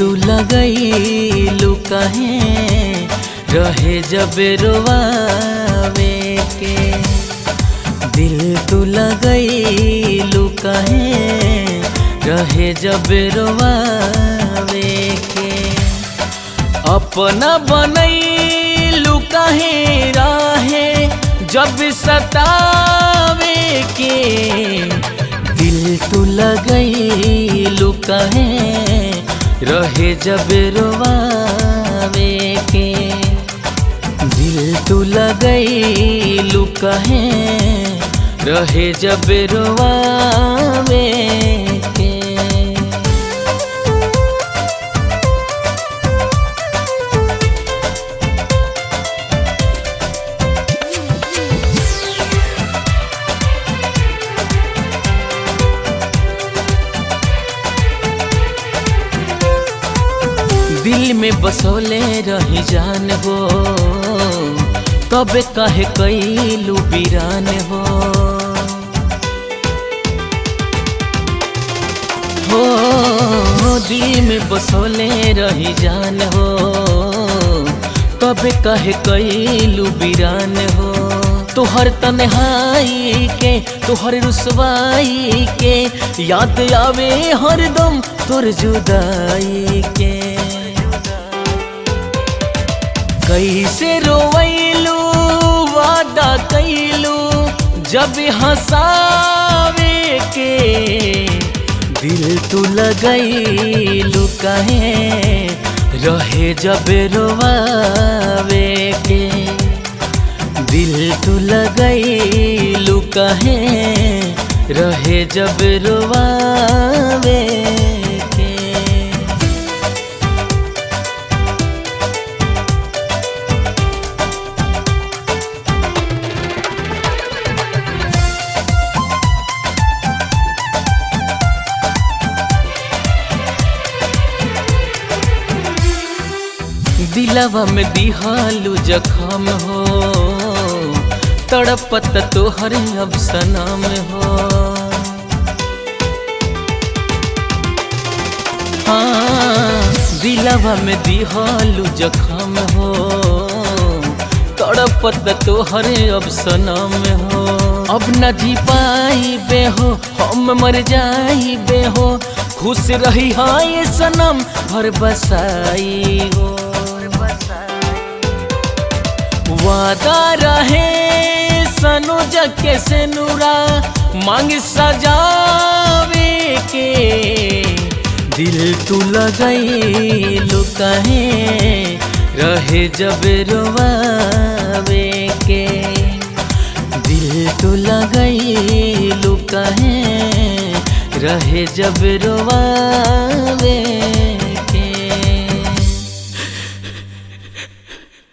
तू लगैलू काहे रहे जब रोवावे के। दिल तू लगैलू काहे रहे जब रोवावे के। अपना बनैलू काहे रहे जब सतावे के। दिल तू लगैलू काहे रहे जब रोवावे के। दिल तू लगैलू काहे रहे जब रोवावे के। दिल में बसोले रही जान हो तब काहे कैलू वीरान हो। दिल में बसोले रही जान हो तब काहे कैलू वीरान हो। तोहर तन्हाई के तोहर रुसवाई के याद आवे हरदम तोर जुदाई के। कैसे रोवैलू वादा कैलू जब हंसावे के। दिल तू लगैलू काहे रहे जब रोवावे के। दिल तू लगैलू काहे रहे जब रोवावे के। दिलवा में दिहालू जखम हो तड़पत तोहर अब सनम हो। दिलवा में दिहालू जखम हो तड़पत तोहर अब सनम हो। अब न जी पाई बे हो हम मर जाई बे हो। खुश रही हाय सनम भर बसाई हो। वादा रहे सनोज के से नूरा मांग सजावे के। दिल तू लगैलू काहे रहे जब रोवावे के। दिल तू लगैलू काहे रहे जब रोवावे